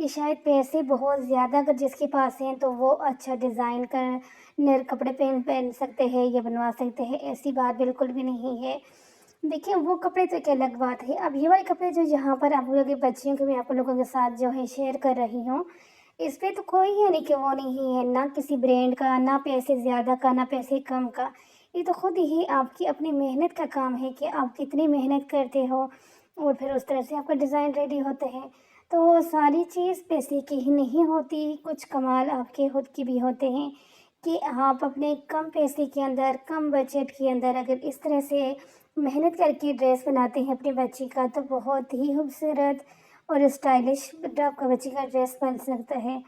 کہ شاید پیسے بہت زیادہ اگر جس کے پاس ہیں تو وہ اچھا ڈیزائن کا نر کپڑے پہن سکتے ہیں یا بنوا سکتے ہیں، ایسی بات بالکل بھی نہیں ہے۔ دیکھیں وہ کپڑے تو ایک الگ بات ہے، اب یہ والے کپڑے جو یہاں پر آپ لوگوں کے بچیوں کے میں آپ لوگوں کے ساتھ جو ہے شیئر کر رہی ہوں، اس پہ تو کوئی ہے نہیں کہ وہ نہیں ہے، نہ کسی برانڈ کا، نہ پیسے زیادہ کا، نہ پیسے کم کا۔ یہ تو خود ہی آپ کی اپنی محنت کا کام ہے کہ آپ کتنی محنت کرتے ہو اور پھر اس طرح سے آپ کا ڈیزائن ریڈی ہوتے ہیں۔ تو ساری چیز پیسے کی ہی نہیں ہوتی، کچھ کمال آپ کے خود کی بھی ہوتے ہیں کہ آپ اپنے کم پیسے کے اندر، کم بجٹ کے اندر اگر اس طرح سے محنت کر کے ڈریس بناتے ہیں اپنی بچی کا تو بہت ہی خوبصورت اور اسٹائلش آپ کا بچی کا ڈریس بن سکتا ہے۔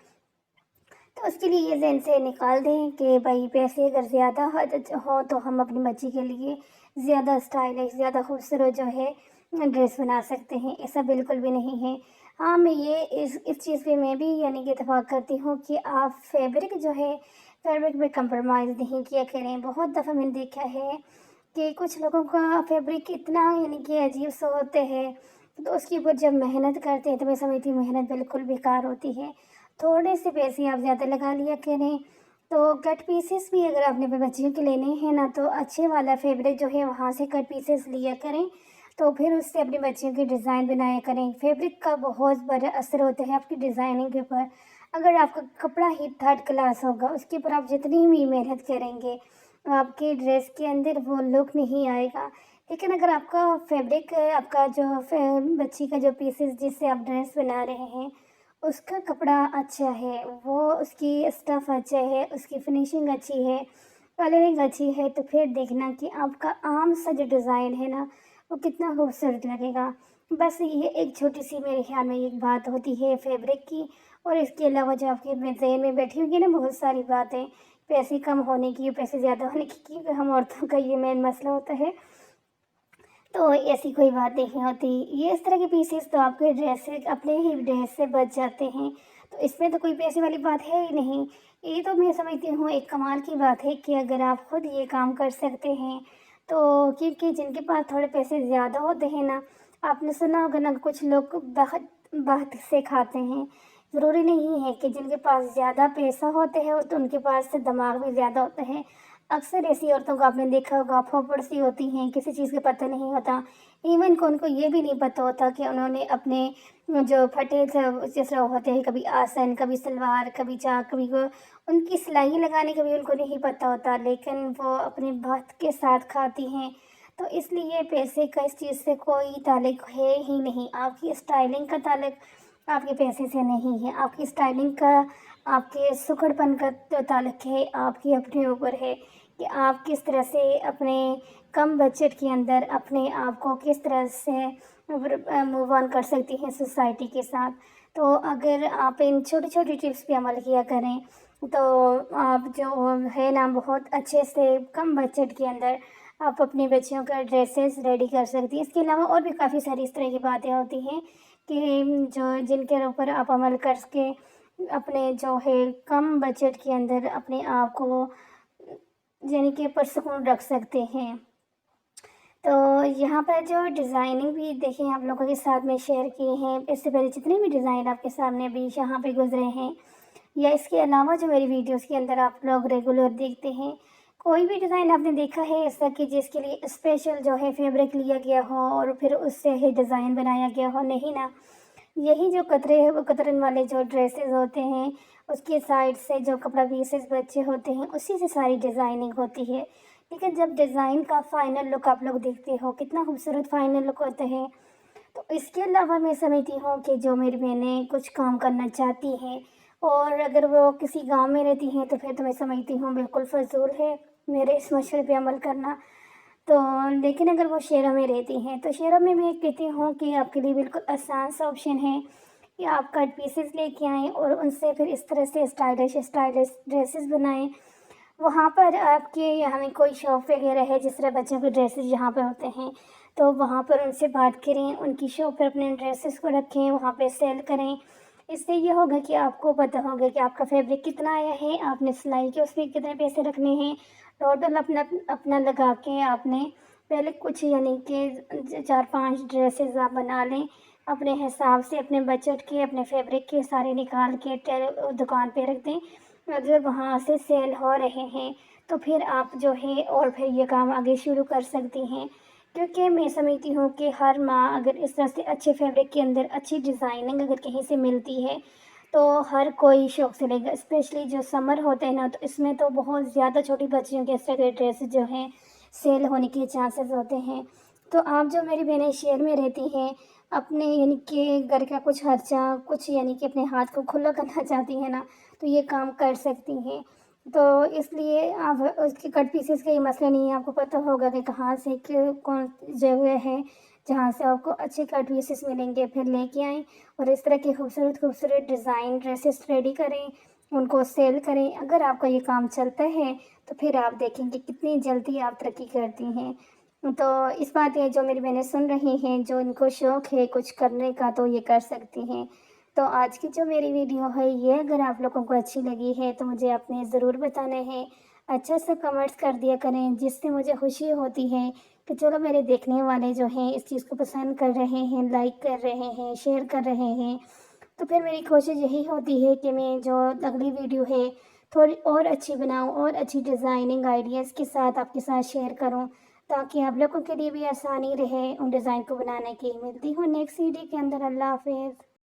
تو اس کے لیے یہ ذہن سے نکال دیں کہ بھائی پیسے اگر زیادہ ہوں تو ہم اپنی بچی کے لیے زیادہ اسٹائلش، زیادہ خوبصورت جو ہے ڈریس بنا سکتے ہیں، ایسا بالکل بھی نہیں ہے۔ ہاں میں یہ اس چیز پہ میں بھی یعنی کہ اتفاق کرتی ہوں کہ آپ فیبرک جو ہے فیبرک میں کمپرومائز نہیں کیا کریں۔ بہت دفعہ میں نے دیکھا ہے کہ کچھ لوگوں کا فیبرک اتنا یعنی کہ عجیب سا ہوتے ہیں، تو اس کے اوپر جب محنت کرتے ہیں تو میں سمجھتی ہوں محنت بالکل بیکار ہوتی ہے۔ تھوڑے سے پیسے آپ زیادہ لگا لیا کریں، تو کٹ پیسز بھی اگر آپ نے اپنے بچیوں کے لینے ہیں نا تو اچھے والا فیبرک جو ہے وہاں سے کٹ پیسز لیا کریں، تو پھر اس سے اپنی بچیوں کے ڈیزائن بنایا کریں۔ فیبرک کا بہت بڑا اثر ہوتا ہے آپ کی ڈیزائننگ کے اوپر۔ اگر آپ کا کپڑا ہی تھرڈ کلاس ہوگا، اس کے اوپر آپ جتنی بھی محنت کریں گے آپ کے ڈریس کے اندر وہ لک نہیں آئے گا۔ لیکن اگر آپ کا فیبرک، آپ کا جو بچی کا جو پیسز جس سے آپ ڈریس بنا رہے ہیں اس کا کپڑا اچھا ہے، وہ اس کی اسٹف اچھا ہے، اس کی فنیشنگ اچھی ہے، کلرنگ اچھی ہے، تو پھر دیکھنا کہ آپ کا عام سا جو ڈیزائن ہے نا وہ کتنا خوبصورت لگے گا۔ بس یہ ایک چھوٹی سی میرے خیال میں ایک بات ہوتی ہے فیبرک کی، اور اس کے علاوہ جو آپ کے ذہن میں بیٹھی ہوگی نا بہت ساری باتیں پیسے کم ہونے کی، پیسے زیادہ ہونے کی، کیونکہ ہم عورتوں کا یہ مین مسئلہ ہوتا ہے، تو ایسی کوئی بات نہیں ہوتی۔ یہ اس طرح کے پیسز تو آپ کے ڈریس سے، اپنے ہی ڈریس سے بچ جاتے ہیں، تو اس میں تو کوئی پیسے والی بات ہے ہی نہیں۔ یہ تو میں سمجھتی ہوں ایک کمال کی بات ہے کہ اگر آپ خود یہ کام کر سکتے ہیں تو، کیونکہ جن کے پاس تھوڑے پیسے زیادہ ہوتے ہیں نا، آپ نے سنا ہوگا نا کچھ لوگ بہت سے کھاتے ہیں۔ ضروری نہیں ہے کہ جن کے پاس زیادہ پیسہ ہوتے ہیں تو ان کے پاس دماغ بھی زیادہ ہوتا ہے۔ اکثر ایسی عورتوں کو آپ نے دیکھا ہوگا پھوپڑ سی ہوتی ہیں، کسی چیز کا پتہ نہیں ہوتا، ایون کہ ان کو یہ بھی نہیں پتہ ہوتا کہ انہوں نے اپنے جو پھٹے جس طرح ہوتے ہیں، کبھی آسن، کبھی سلوار، کبھی چاک، کبھی وہ ان کی سلائی لگانے کا بھی ان کو نہیں پتہ ہوتا، لیکن وہ اپنے بخت کے ساتھ کھاتی ہیں۔ تو اس لیے پیسے کا اس چیز سے کوئی تعلق ہے ہی نہیں۔ آپ کی اسٹائلنگ کا تعلق آپ کے پیسے سے نہیں ہے، آپ کی اسٹائلنگ کا، آپ کے سکڑ پن کا جو تعلق ہے آپ کی اپنے اوپر ہے کہ آپ کس طرح سے اپنے کم بجٹ کے اندر اپنے آپ کو کس طرح سے موو آن کر سکتی ہیں سوسائٹی کے ساتھ۔ تو اگر آپ ان چھوٹی چھوٹی ٹپس پہ عمل کیا کریں تو آپ جو ہے نا بہت اچھے سے کم بجٹ کے اندر آپ اپنی بچیوں کا ڈریسز ریڈی کر سکتی ہیں۔ اس کے علاوہ اور بھی کافی ساری اس طرح کی باتیں ہوتی ہیں کہ جن کے اوپر آپ عمل کر کے اپنے جو ہے کم بجٹ کے اندر اپنے آپ کو یعنی کہ پرسکون رکھ سکتے ہیں۔ تو یہاں پر جو ڈیزائننگ بھی دیکھیں آپ لوگوں کے ساتھ میں شیئر کیے ہیں، اس سے پہلے جتنے بھی ڈیزائن آپ کے سامنے ابھی یہاں پہ گزرے ہیں یا اس کے علاوہ جو میری ویڈیوز کے اندر آپ لوگ ریگولر دیکھتے ہیں، کوئی بھی ڈیزائن آپ نے دیکھا ہے ایسا کہ جس کے لیے اسپیشل جو ہے فیبرک لیا گیا ہو اور پھر اس سے ہی ڈیزائن بنایا گیا ہو؟ نہیں نا، یہی جو قطرے ہیں وہ قطرن والے جو ڈریسز ہوتے ہیں اس کے سائڈ سے جو کپڑا پیسز بچے ہوتے ہیں اسی سے ساری ڈیزائننگ ہوتی ہے۔ لیکن جب ڈیزائن کا فائنل لک آپ لوگ دیکھتے ہو کتنا خوبصورت فائنل لک ہوتا ہے، تو اس کے علاوہ میں سمجھتی ہوں کہ جو میری بہنیں کچھ کام کرنا چاہتی ہیں اور اگر وہ کسی گاؤں میں رہتی ہیں تو پھر تو میں سمجھتی ہوں بالکل فضول ہے میرے اس مشورے پہ عمل کرنا۔ تو لیکن اگر وہ شہروں میں رہتی ہیں تو شہروں میں میں کہتی ہوں کہ آپ کے لیے بالکل آسان سا آپشن ہے کہ آپ کٹ پیسز لے کے آئیں اور ان سے پھر اس طرح سے اسٹائلش ڈریسز بنائیں۔ وہاں پر آپ کے یہاں میں کوئی شاپ وغیرہ ہے جس طرح بچوں کے ڈریسز یہاں پہ ہوتے ہیں تو وہاں پر ان سے بات کریں، ان کی شاپ پر اپنے ڈریسز کو رکھیں، وہاں پہ سیل کریں۔ اس سے یہ ہوگا کہ آپ کو پتہ ہوگا کہ آپ کا فیبرک کتنا آیا ہے، آپ نے سلائی کے اس میں کتنے پیسے رکھنے ہیں، ٹوٹل اپنا لگا کے آپ نے پہلے کچھ یعنی کہ 4-5 ڈریسز آپ بنا لیں، اپنے حساب سے اپنے بجٹ کے اپنے فیبرک کے سارے نکال کے دکان پہ رکھ دیں. اگر وہاں سے سیل ہو رہے ہیں تو پھر آپ جو ہے اور پھر یہ کام آگے شروع کر سکتی ہیں. کیونکہ میں سمجھتی ہوں کہ ہر ماہ اگر اس طرح سے اچھے فیبرک کے اندر اچھی ڈیزائننگ اگر کہیں سے ملتی ہے تو ہر کوئی شوق سے لے گا. اسپیشلی جو سمر ہوتے ہیں نا تو اس میں تو بہت زیادہ چھوٹی بچیوں کے اس طرح کے ڈریس جو ہیں سیل ہونے کے چانسز ہوتے ہیں. تو آپ جو میری بہنیں شہر میں رہتی ہیں اپنے یعنی کہ گھر کا کچھ خرچہ کچھ یعنی کہ اپنے ہاتھ کو کھلا کرنا چاہتی ہیں نا تو یہ کام کر سکتی ہیں. تو اس لیے آپ اس کے کٹ پیسز کا یہ مسئلہ نہیں ہے. آپ کو پتہ ہوگا کہ کہاں سے کون جگہ ہے جہاں سے آپ کو اچھے کٹ پیسز ملیں گے. پھر لے کے آئیں اور اس طرح کے خوبصورت خوبصورت ڈیزائن ڈریسز ریڈی کریں, ان کو سیل کریں. اگر آپ کا یہ کام چلتا ہے تو پھر آپ دیکھیں گے کتنی جلدی آپ ترقی کرتی ہیں. تو اس بات یہ جو میری بہنیں سن رہی ہیں جو ان کو شوق ہے کچھ کرنے کا تو یہ کر سکتی ہیں. تو آج کی جو میری ویڈیو ہے یہ اگر آپ لوگوں کو اچھی لگی ہے تو مجھے اپنے ضرور بتانا ہے. اچھا سا کمنٹس کر دیا کریں جس سے مجھے خوشی ہوتی ہے کہ چلو میرے دیکھنے والے جو ہیں اس چیز کو پسند کر رہے ہیں, لائک کر رہے ہیں, شیئر کر رہے ہیں. تو پھر میری کوشش یہی ہوتی ہے کہ میں جو اگلی ویڈیو ہے تھوڑی اور اچھی بناؤں اور اچھی ڈیزائننگ آئیڈیاز کے ساتھ آپ کے ساتھ شیئر کروں تاکہ آپ لوگوں کے لیے بھی آسانی رہے ان ڈیزائن کو بنانے کی. ملتی ہوں نیکسٹ ویڈیو کے اندر. اللہ حافظ.